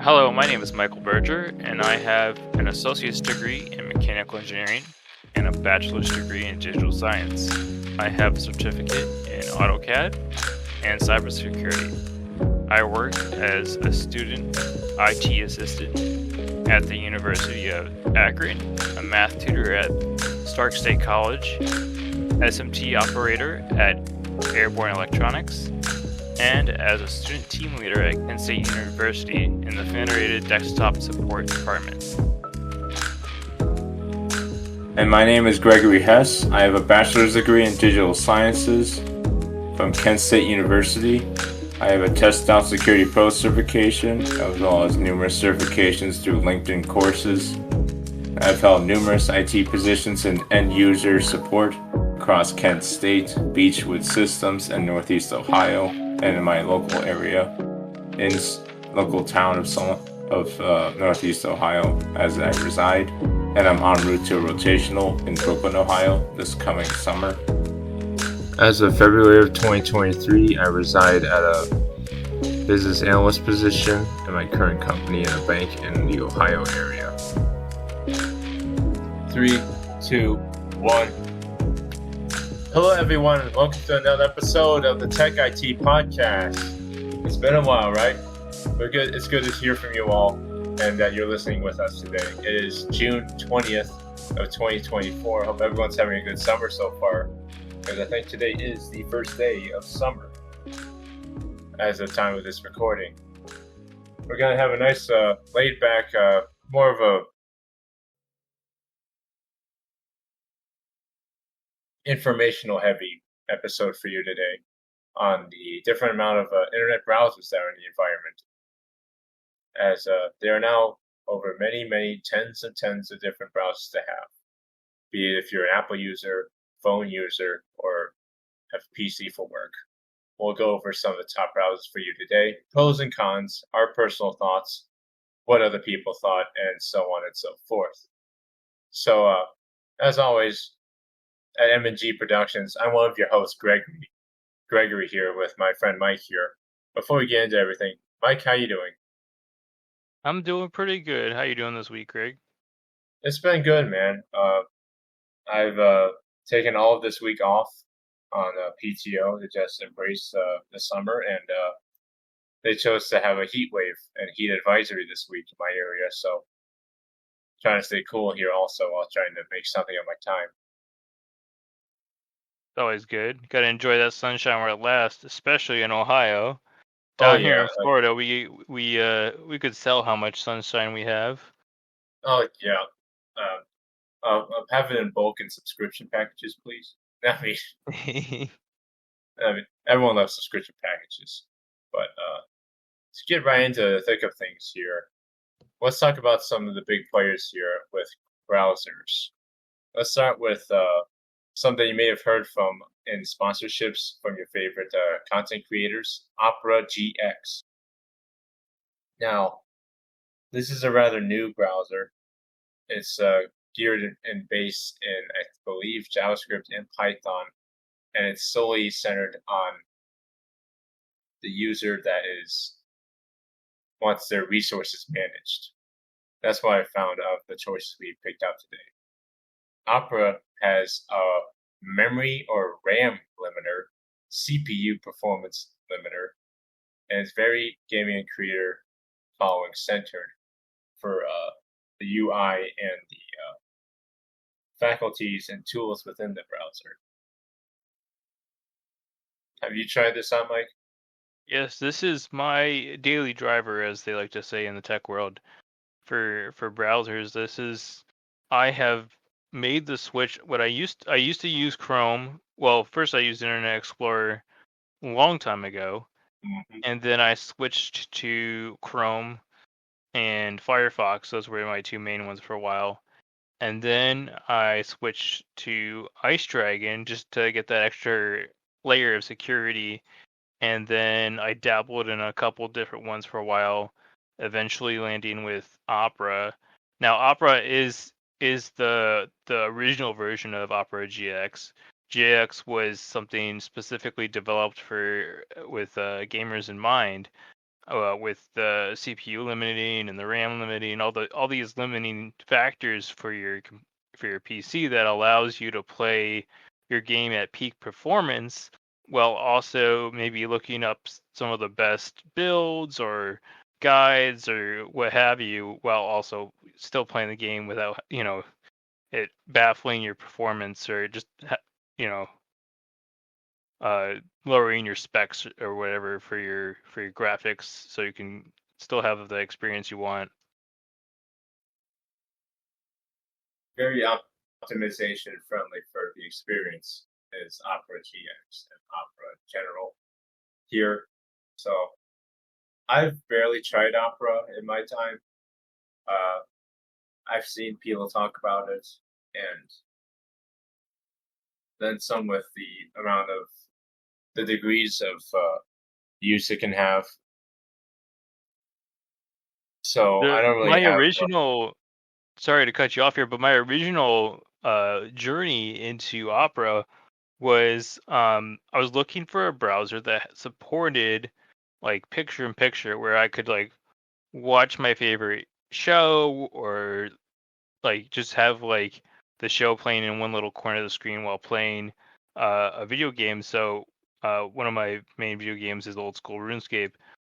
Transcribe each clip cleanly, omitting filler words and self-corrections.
Hello, my name is Michael Berger, and I have an associate's degree in mechanical engineering and a bachelor's degree in digital science. I have a certificate in AutoCAD and cybersecurity. I work as a student IT assistant at the University of Akron, a math tutor at Stark State College, SMT operator at Airborne Electronics, and as a student team leader at Kent State University in the Federated Desktop Support Department. And my name is Gregory Hess. I have a bachelor's degree in digital sciences from Kent State University. I have a Test-Out Security Pro certification, as well as numerous certifications through LinkedIn courses. I've held numerous IT positions in end-user support across Kent State, Beechwood Systems, and Northeast Ohio, and in my local area, in local town of Northeast Ohio, as I reside. And I'm en route to a rotational in Brooklyn, Ohio, this coming summer. As of February of 2023, I reside at a business analyst position in my current company in a bank in the Ohio area. 3, 2, 1. Hello, everyone, and welcome to another episode of the TechIT podcast. It's been a while, right? But good. It's good to hear from you all, and that you're listening with us today. It is June 20th of 2024. I hope everyone's having a good summer so far, because I think today is the first day of summer as of time of this recording. We're going to have a nice laid-back, more of a informational-heavy episode for you today on the different amount of internet browsers that are in the environment, as there are now over many tens and tens of different browsers to have, be it if you're an Apple user, phone user, or have a PC for work. We'll go over some of the top browsers for you today, pros and cons, our personal thoughts, what other people thought, and so on and so forth. So, as always, at M&G Productions, I'm one of your hosts, Gregory here with my friend Mike here. Before we get into everything, Mike, how you doing? I'm doing pretty good. How you doing this week, Greg? It's been good, man. I've taken all of this week off on PTO to just embrace the summer, and they chose to have a heat wave and heat advisory this week in my area, so trying to stay cool here also while trying to make something of my time. It's always good. Got to enjoy that sunshine while it lasts, especially in Ohio. Down here in Florida, we could sell how much sunshine we have. Oh yeah. Have it in bulk and subscription packages, please. I mean, everyone loves subscription packages, but to get right into the thick of things here, let's talk about some of the big players here with browsers. Let's start with something you may have heard from in sponsorships from your favorite content creators, Opera GX. Now, this is a rather new browser. It's geared and based in, I believe, JavaScript and Python, and it's solely centered on the user that wants their resources managed. That's why I found out the choices we picked out today. Opera has a memory or RAM limiter, CPU performance limiter, and it's very gaming and creator following centered for the UI and the faculties and tools within the browser. Have you tried this out, Mike? Yes, this is my daily driver, as they like to say in the tech world. For browsers, I have made the switch. I used to use Chrome. Well, first I used Internet Explorer a long time ago, and then I switched to Chrome and Firefox. Those were my two main ones for a while. And then I switched to Ice Dragon just to get that extra layer of security. And then I dabbled in a couple different ones for a while, eventually landing with Opera. Now, Opera is the original version of Opera GX. GX was something specifically developed with gamers in mind, with the CPU limiting and the RAM limiting, all these limiting factors for your PC that allows you to play your game at peak performance, while also maybe looking up some of the best builds or guides or what have you, while also still playing the game without it baffling your performance or just you know lowering your specs or whatever for your graphics so you can still have the experience you want. Very optimization friendly for the experience is Opera GX and Opera General here. So I've barely tried Opera in my time. Uh, I've seen people talk about it, and then some with the amount of the degrees of use it can have. So I don't really My have. original, sorry to cut you off here, but my original journey into Opera was I was looking for a browser that supported like picture in picture where I could like watch my favorite show or like just have like the show playing in one little corner of the screen while playing a video game. So one of my main video games is old school RuneScape.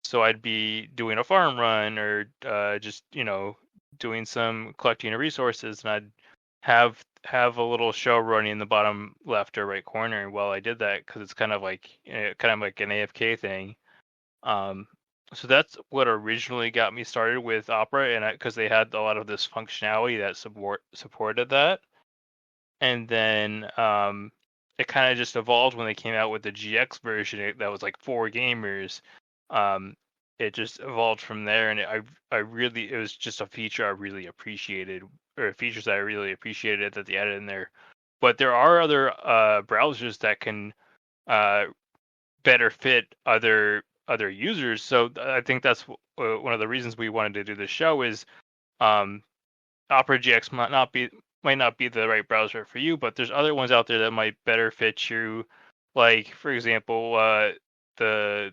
So I'd be doing a farm run or just doing some collecting of resources, and I'd have a little show running in the bottom left or right corner while I did that because it's kind of like an AFK thing. Um, so that's what originally got me started with Opera, and because they had a lot of this functionality that supported that, and then it kind of just evolved when they came out with the GX version that was like for gamers. Um, it just evolved from there, and I really it was just a feature I really appreciated, or features that I really appreciated that they added in there. But there are other browsers that can uh, better fit other users. So I think that's one of the reasons we wanted to do this show is um, Opera GX might not be the right browser for you, but there's other ones out there that might better fit you. Like for example, the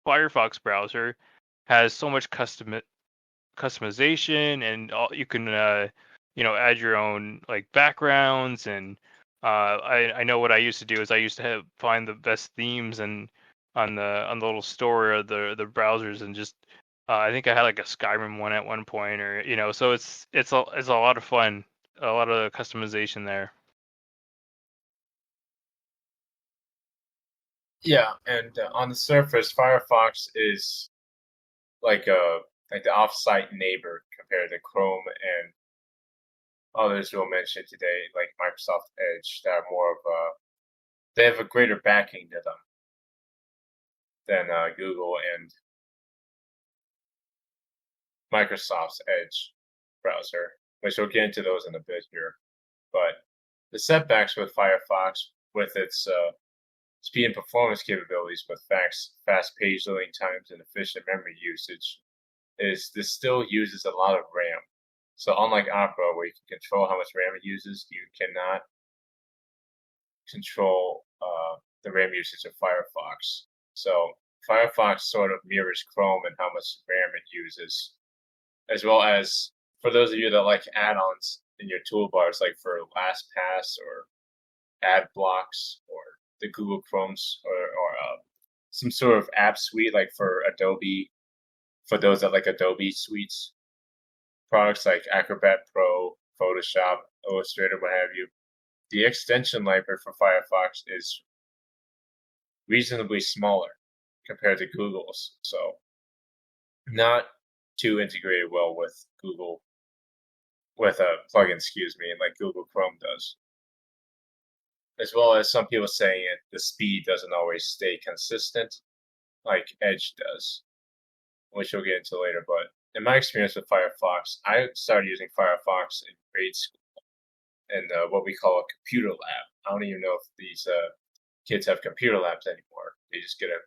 Firefox browser has so much customization, and you can add your own like backgrounds, and I know what I used to do is I used to find the best themes and on the little store of the browsers, and just I think I had like a Skyrim one at one point, or so it's a lot of fun, a lot of customization there. Yeah, and on the surface, Firefox is like a like the off-site neighbor compared to Chrome and others we'll mention today, like Microsoft Edge, that are more of a they have a greater backing to them than Google and Microsoft's Edge browser, which we'll get into those in a bit here. But the setbacks with Firefox, with its speed and performance capabilities, with fast page loading times and efficient memory usage, is this still uses a lot of RAM. So unlike Opera, where you can control how much RAM it uses, you cannot control the RAM usage of Firefox. So Firefox sort of mirrors Chrome and how much RAM it uses, as well as for those of you that like add-ons in your toolbars, like for LastPass or ad blocks or the Google Chrome's or some sort of app suite, like for Adobe, for those that like Adobe suites, products like Acrobat Pro, Photoshop, Illustrator, what have you. The extension library for Firefox is reasonably smaller compared to Google's, so not too integrated well with Google, with a plugin, excuse me, like Google Chrome does. As well as some people saying the speed doesn't always stay consistent like Edge does, which we'll get into later. But in my experience with Firefox, I started using Firefox in grade school in what we call a computer lab. I don't even know if these kids have computer labs anymore. They just get a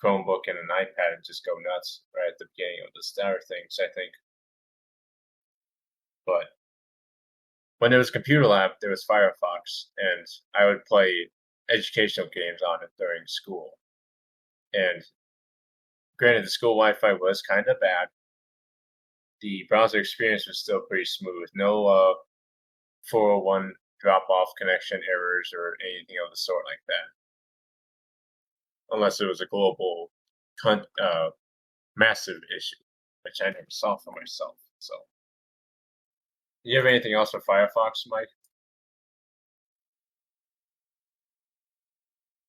Chromebook and an iPad and just go nuts right at the beginning of the start of things, I think. But when there was a computer lab, there was Firefox, and I would play educational games on it during school. And Granted, the school Wi-Fi was kind of bad. The browser experience was still pretty smooth. No 401 drop-off connection errors or anything of the sort like that. Unless it was a global, massive issue, which I never saw for myself. So, do you have anything else for Firefox, Mike?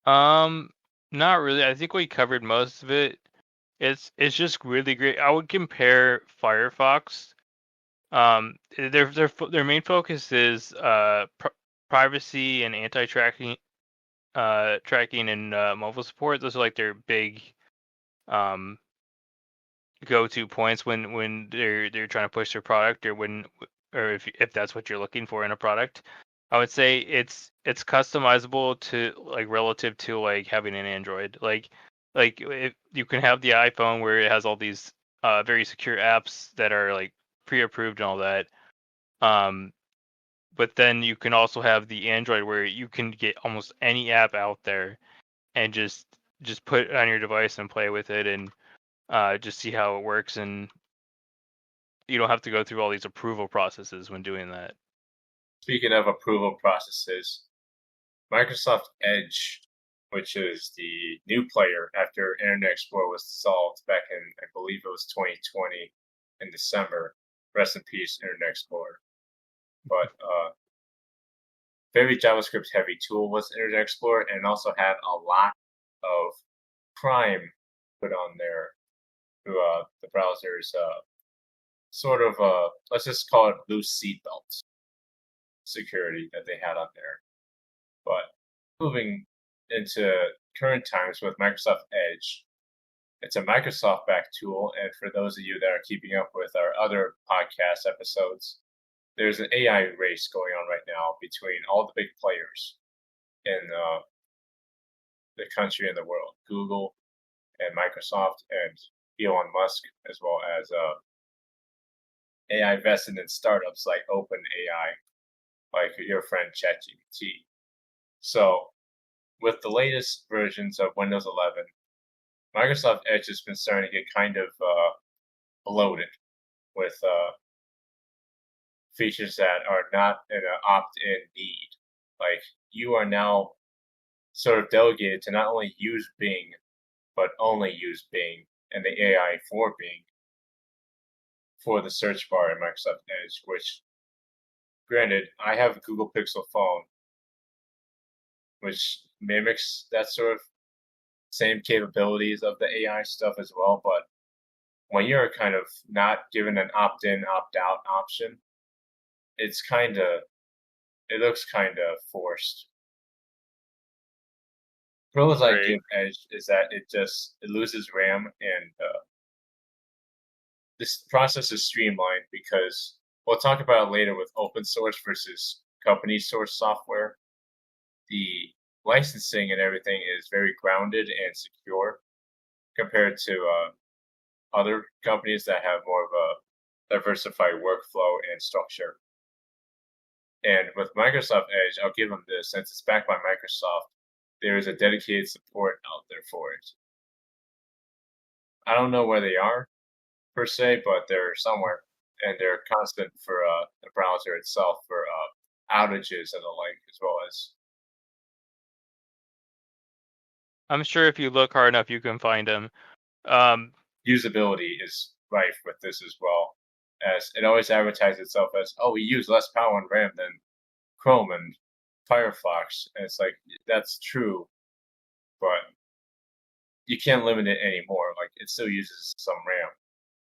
Not really. I think we covered most of it. It's just really great. I would compare Firefox. Their main focus is privacy and anti-tracking, tracking and mobile support. Those are like their big go-to points when they're trying to push their product, or if that's what you're looking for in a product. I would say it's customizable to like relative to like having an Android. Like if you can have the iPhone where it has all these very secure apps that are like pre-approved and all that. But then you can also have the Android where you can get almost any app out there and just put it on your device and play with it and just see how it works, and you don't have to go through all these approval processes when doing that. Speaking of approval processes, Microsoft Edge, which is the new player after Internet Explorer was dissolved back in, I believe it was 2020 in December. Rest in peace, Internet Explorer. But very JavaScript heavy tool was Internet Explorer, and also had a lot of crime put on there through the browser's sort of let's just call it loose seatbelts security that they had on there. But moving into current times with Microsoft Edge, it's a Microsoft-backed tool, and for those of you that are keeping up with our other podcast episodes, there's an AI race going on right now between all the big players in the country and the world, Google and Microsoft and Elon Musk, as well as AI vested in startups like OpenAI, like your friend ChatGPT. So, with the latest versions of Windows 11, Microsoft Edge has been starting to get kind of bloated with features that are not in an opt-in need. Like, you are now sort of delegated to not only use Bing, but only use Bing and the AI for Bing for the search bar in Microsoft Edge, which, granted, I have a Google Pixel phone, which mimics that sort of same capabilities of the AI stuff as well, but when you're kind of not given an opt-in, opt-out option, it looks kind of forced. Pros I give Edge is that it loses RAM, and this process is streamlined because we'll talk about it later with open source versus company source software. The licensing and everything is very grounded and secure compared to other companies that have more of a diversified workflow and structure. And with Microsoft Edge, I'll give them this, since it's backed by Microsoft, there is a dedicated support out there for it. I don't know where they are, per se, but they're somewhere, and they're constant for the browser itself for outages and the like, as well as. I'm sure if you look hard enough, you can find them. Usability is rife with this as well, as it always advertises itself as, oh, we use less power and RAM than Chrome and Firefox, and it's like, that's true, but you can't limit it anymore. Like, it still uses some RAM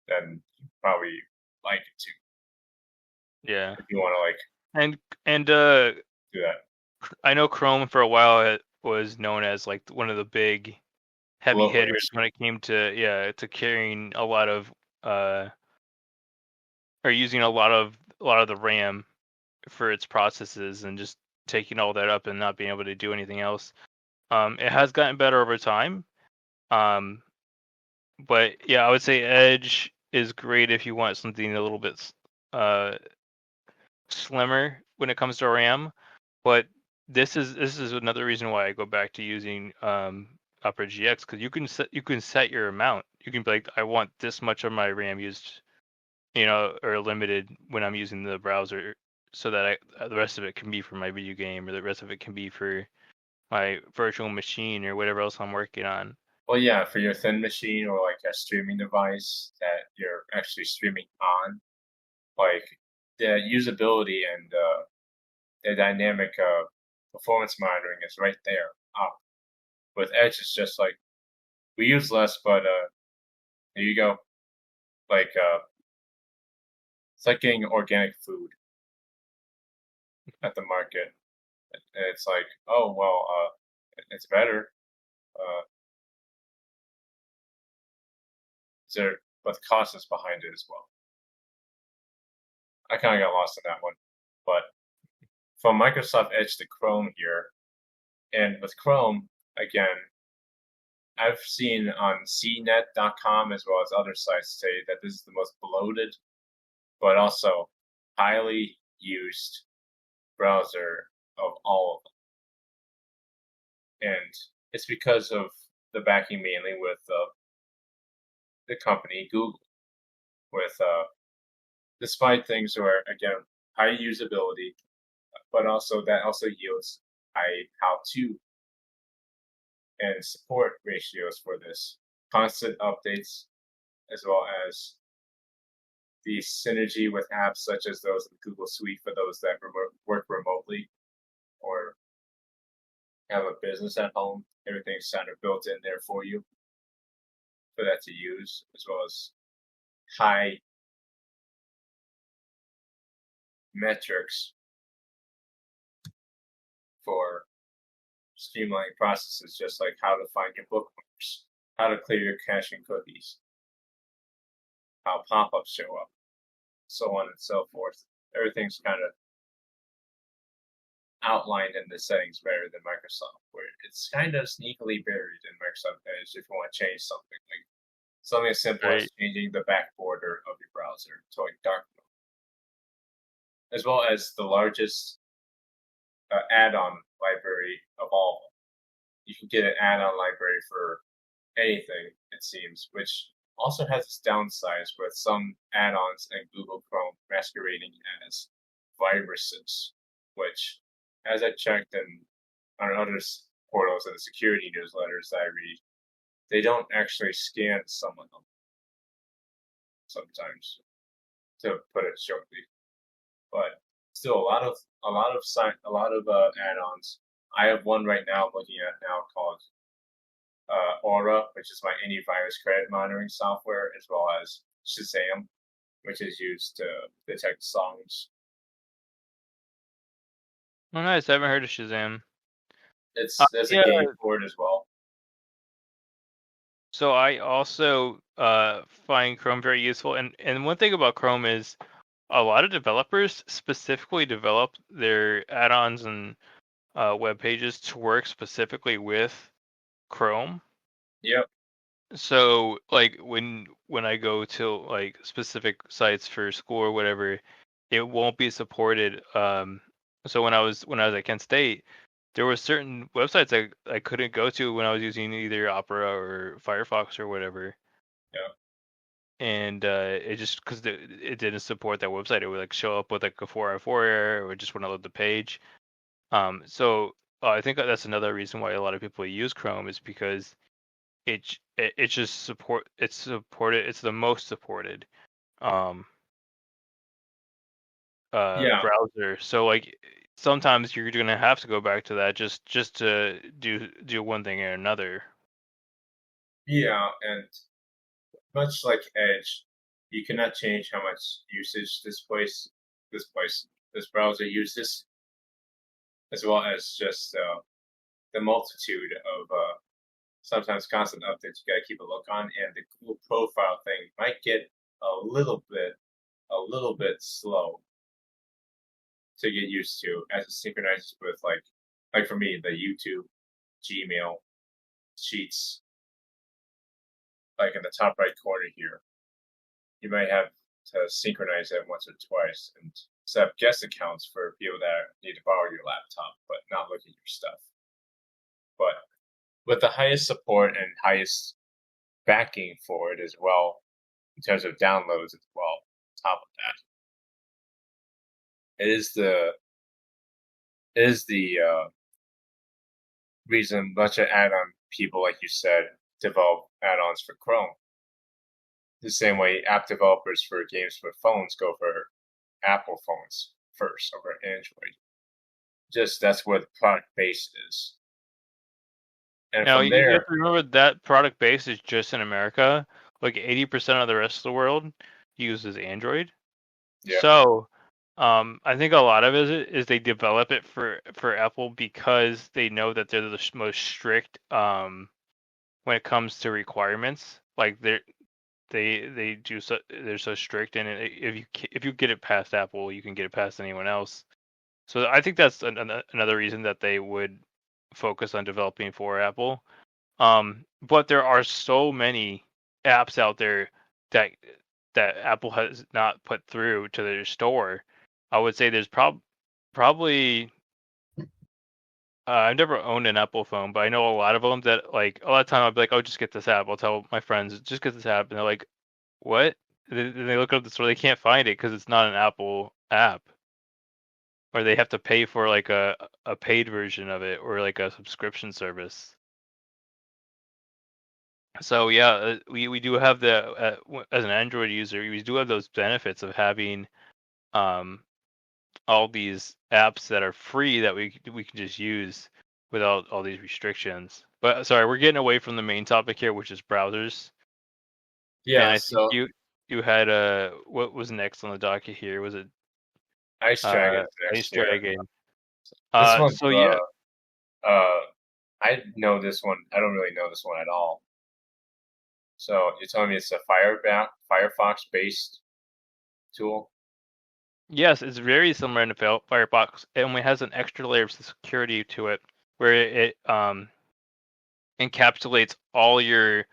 than you probably like it to. Yeah. If you want to do that. I know Chrome for a while it was known as like one of the big heavy hitters when it came to carrying a lot of or using a lot of the RAM for its processes and just taking all that up and not being able to do anything else. It has gotten better over time. But yeah, I would say Edge is great if you want something a little bit slimmer when it comes to RAM. But this is another reason why I go back to using Opera GX, because you can set your amount. you can be like, I want this much of my RAM used, or limited when I'm using the browser, so that the rest of it can be for my video game, or the rest of it can be for my virtual machine or whatever else I'm working on. Well, yeah, for your thin machine or like a streaming device that you're actually streaming on, like the usability and the dynamic performance monitoring is right there. With Edge, it's just like we use less, but here you go. Like it's like getting organic food at the market. And it's like, oh well, it's better. Uh, but the cost is behind it as well. I kind of got lost in that one, but from Microsoft Edge to Chrome here, and with Chrome again, I've seen on CNET.com as well as other sites say that this is the most bloated, but also highly used browser of all of them, and it's because of the backing mainly with the company Google, with despite things are again high usability, but also that also yields high how-to and support ratios for this, constant updates, as well as the synergy with apps such as those in Google Suite for those that work remotely or have a business at home. Everything's kind of built in there for you for that to use, as well as high metrics for streamlining processes, just like how to find your bookmarks, how to clear your cache and cookies, how pop-ups show up, so on and so forth. Everything's kind of outlined in the settings better than Microsoft, where it's kind of sneakily buried in Microsoft Edge if you want to change something, like something as simple as changing the back border of your browser to like dark mode, as well as the largest add-on library of all. You can get an add-on library for anything, it seems, which also has its downsides with some add-ons in Google Chrome masquerading as viruses, which, as I checked on other portals and the security newsletters that I read, they don't actually scan some of them sometimes, to put it shortly. But still, a lot of add-ons. I have one right now I'm looking at now called Aura, which is my antivirus credit monitoring software, as well as Shazam, which is used to detect songs. Oh, nice. I haven't heard of Shazam. There's a game for it as well. So I also find Chrome very useful, and one thing about Chrome is a lot of developers specifically develop their add-ons and web pages to work specifically with Chrome. Yep. So like when I go to like specific sites for school or whatever, it won't be supported. So when I was at Kent State, there were certain websites I couldn't go to when I was using either Opera or Firefox or whatever. Yeah. And it just because it didn't support that website, it would like show up with like a 404 error or just wouldn't load the page. So I think that's another reason why a lot of people use Chrome is because it's the most supported browser. So like sometimes you're gonna have to go back to that just to do one thing or another. Yeah, and much like Edge, you cannot change how much usage this browser uses, as well as just the multitude of sometimes constant updates you gotta keep a look on, and the Google profile thing might get a little bit slow to get used to as it synchronizes with like for me, the YouTube, Gmail, Sheets, like in the top right corner here. You might have to synchronize that once or twice and set up guest accounts for people that need to borrow your laptop but not look at your stuff. But with the highest support and highest backing for it as well, in terms of downloads as well. On top of that, it is the reason a bunch of add-on people, like you said, develop add-ons for Chrome. The same way app developers for games for phones go for Apple phones first over Android. Just that's where the product base is. And Now from you have there, to remember that product base is just in America. Like 80% of the rest of the world uses Android. yeah, So, I think a lot of it is they develop it for Apple because they know that they're the most strict when it comes to requirements. Like they're so strict, and if you get it past Apple, you can get it past anyone else. So I think that's another reason that they would focus on developing for Apple. But there are so many apps out there that Apple has not put through to their store. I would say there's probably I've never owned an Apple phone, but I know a lot of them that like a lot of time I'll be like, "Oh, just get this app." I'll tell my friends, "Just get this app," and they're like, "What?" And they look up the store, they can't find it because it's not an Apple app, or they have to pay for like a paid version of it or like a subscription service. So yeah, we do have as an Android user, we do have those benefits of having um all these apps that are free that we can just use without all these restrictions. But sorry, we're getting away from the main topic here, which is browsers. And yeah. I think So you had what was next on the docket here? Was it Ice Dragon's Ice next here. Dragon? This one's So yeah, I know this one. I don't really know this one at all. So you're telling me it's a Firefox based tool? yes, it's very similar in the Firefox. It only has an extra layer of security to it, where it encapsulates all your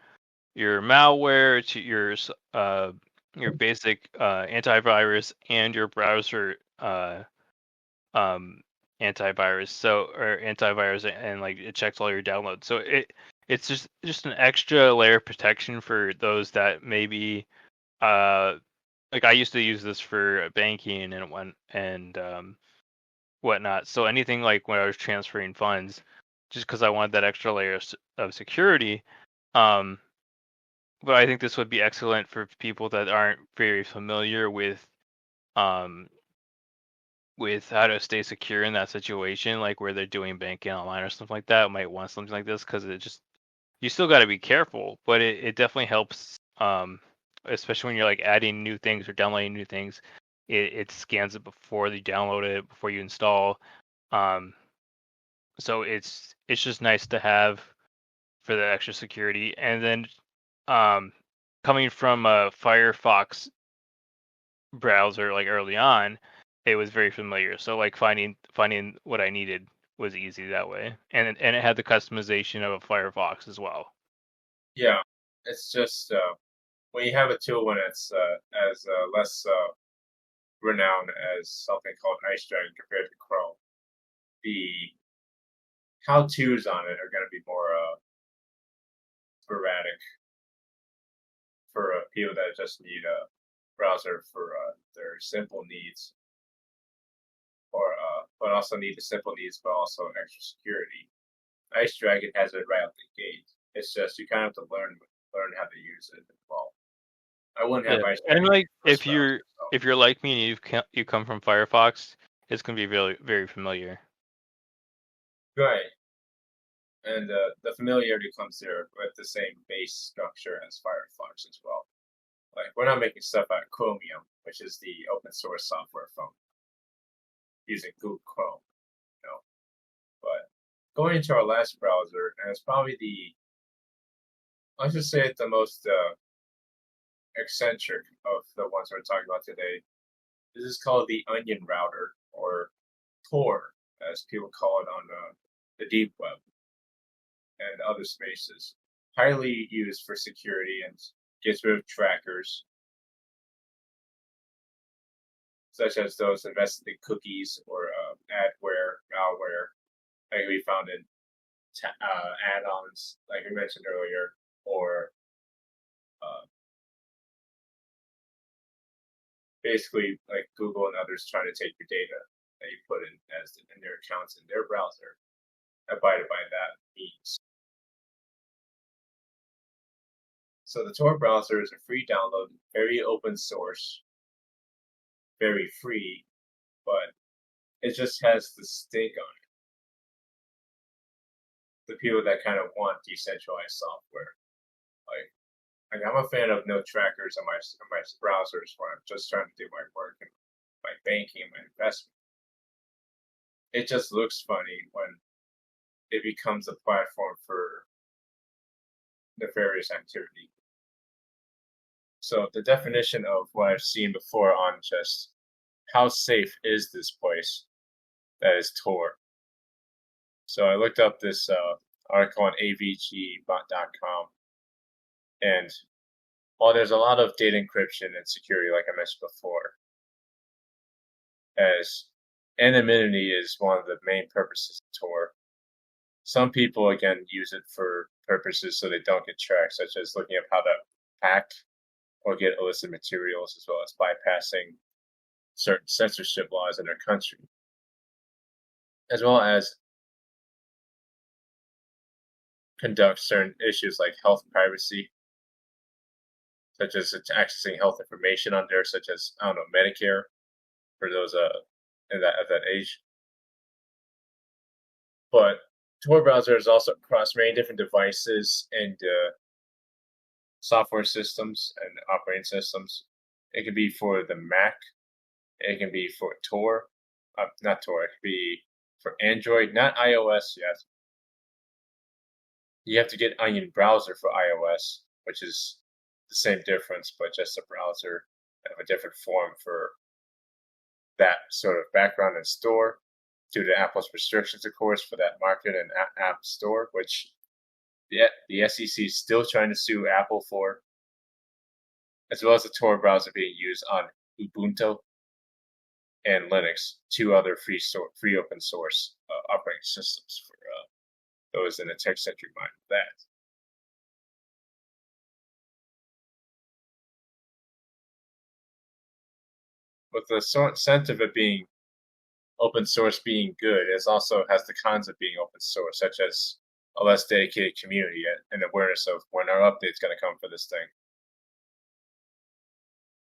malware to your basic antivirus and your browser um, antivirus. So or antivirus and like it checks all your downloads. So it's just an extra layer of protection for those that maybe like I used to use this for banking and whatnot. So anything like when I was transferring funds, just because I wanted that extra layer of security. Um, but I think this would be excellent for people that aren't very familiar um with how to stay secure in that situation, like where they're doing banking online or something like that. Might want something like this because it just you still got to be careful, but it definitely helps. Especially when you're like adding new things or downloading new things, it scans it before you download it, before you install. Um, so it's just nice to have for the extra security. And then um, coming from a Firefox browser like early on, it was very familiar. So like finding what I needed was easy that way, and it had the customization of a Firefox as well. Yeah, it's just when you have a tool when it's as less renowned as something called Ice Dragon compared to Chrome, the how-tos on it are going to be more sporadic for people that just need a browser for their simple needs, or but also need the simple needs, but also extra security. Ice Dragon has it right out the gate. It's just you kind of have to learn how to use it as well. I wouldn't have Yeah, Ice and Dragon like first browser. So. if you're like me and you come from Firefox, it's gonna be very very familiar. Right. And the familiarity comes there with the same base structure as Firefox as well. Like we're not making stuff out of Chromium, which is the open source software phone using Google Chrome, you know. But going into our last browser, and it's probably let's just say it's the most eccentric of the ones we're talking about today. This is called the Onion Router, or Tor, as people call it on the deep web and other spaces. Highly used for security and gets rid of trackers, such as those invested in cookies or adware, malware, like we found in add-ons, like we mentioned earlier, or basically like Google and others trying to take your data that you put in in their accounts in their browser, abided by that means. So the Tor browser is a free download, very open source, very free, but it just has the stink on it. The people that kind of want decentralized software, like I'm a fan of no trackers on my browsers where I'm just trying to do my work and my banking and my investment. It just looks funny when it becomes a platform for nefarious activity. So the definition of what I've seen before on just how safe is this place that is Tor. So I looked up this article on avg.com, and while there's a lot of data encryption and security, like I mentioned before, as anonymity is one of the main purposes of Tor, some people, again, use it for purposes so they don't get tracked, such as looking up how to hack or get illicit materials, as well as bypassing certain censorship laws in their country, as well as conduct certain issues like health privacy, such as accessing health information on there, such as, I don't know, Medicare for those at that age. But Tor browser is also across many different devices and software systems and operating systems. It can be for the Mac. It can be for Tor. Not Tor. It can be for Android, not iOS yet. You have to get Onion browser for iOS, which is the same difference, but just a browser of a different form for that sort of background and store, due to Apple's restrictions, of course, for that market and app store, which the SEC is still trying to sue Apple for, as well as the Tor browser being used on Ubuntu and Linux, two other free open source operating systems for those in a tech-centric mind of that. With the sense of it being open source being good, it also has the cons of being open source, such as a less dedicated community and awareness of when our update's going to come for this thing,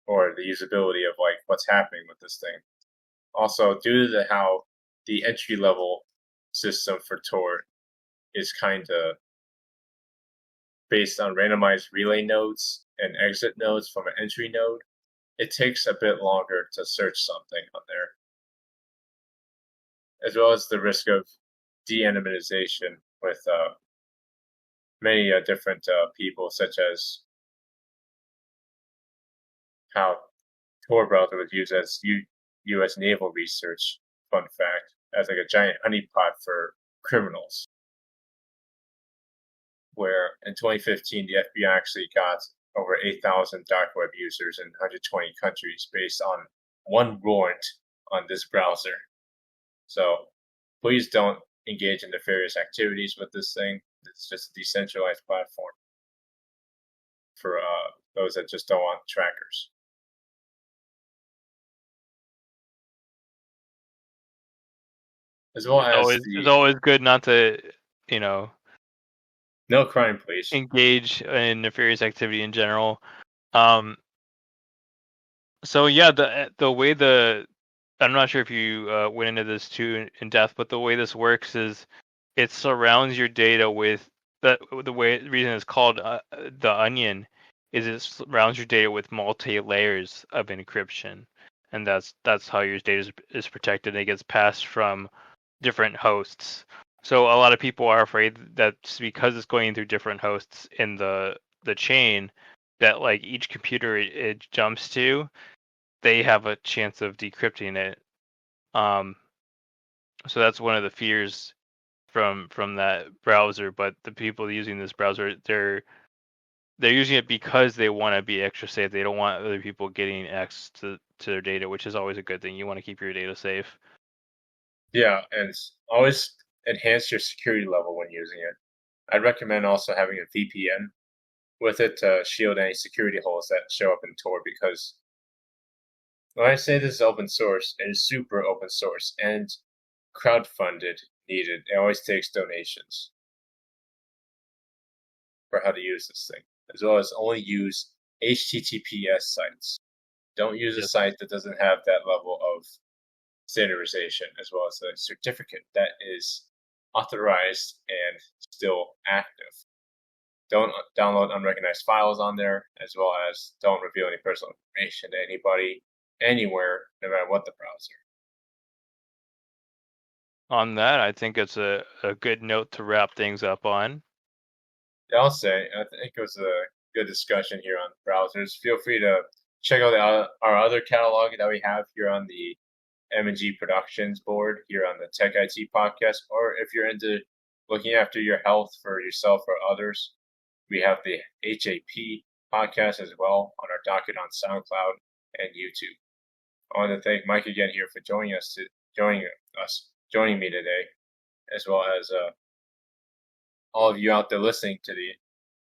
or the usability of like what's happening with this thing. Also, due to how the entry level system for Tor is kind of based on randomized relay nodes and exit nodes from an entry node, it takes a bit longer to search something on there, as well as the risk of de-anonymization with many different people, such as how Tor browser was used as U.S. naval research, fun fact, as like a giant honeypot for criminals, where in 2015 the FBI actually got over 8,000 dark web users in 120 countries based on one warrant on this browser. So please don't engage in nefarious activities with this thing. It's just a decentralized platform for those that just don't want trackers. As well as it's always good not to, no crime, please. engage in nefarious activity in general. So yeah, the way I'm not sure if you went into this too in depth, but the way this works is it surrounds your data with the reason it's called the onion is it surrounds your data with multi layers of encryption, and that's how your data is protected. It gets passed from different hosts. So a lot of people are afraid that because it's going through different hosts in the chain, that like each computer it jumps to, they have a chance of decrypting it. So that's one of the fears from that browser. But the people using this browser, they're using it because they want to be extra safe. They don't want other people getting access to their data, which is always a good thing. You want to keep your data safe. Yeah, and always enhance your security level when using it. I'd recommend also having a VPN with it to shield any security holes that show up in Tor, because When I say this is open source, it is super open source and crowdfunded needed. It always takes donations for how to use this thing, as well as only use HTTPS sites. Don't use a Yes. site that doesn't have that level of standardization, as well as a certificate that is authorized and still active. Don't download unrecognized files on there, as well as don't reveal any personal information to anybody, anywhere, no matter what the browser. On that, I think it's a good note to wrap things up on. I'll say, I think it was a good discussion here on browsers. Feel free to check out our other catalog that we have here on the M&G Productions board here on the TechIT podcast, or if you're into looking after your health for yourself or others, we have the HAP podcast as well on our docket on SoundCloud and YouTube. I want to thank Mike again here for joining me today, as well as all of you out there listening to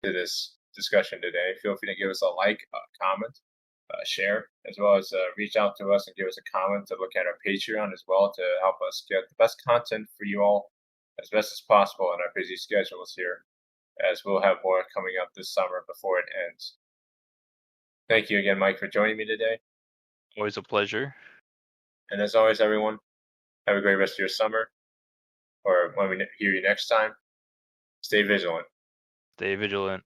this discussion today. Feel free to give us a like, a comment, share, as well as reach out to us and give us a comment to look at our Patreon as well to help us get the best content for you all as best as possible in our busy schedules here, as we'll have more coming up this summer before it ends. Thank you again, Mike, for joining me today. Always a pleasure. And as always, everyone, have a great rest of your summer, or when we hear you next time, stay vigilant. Stay vigilant.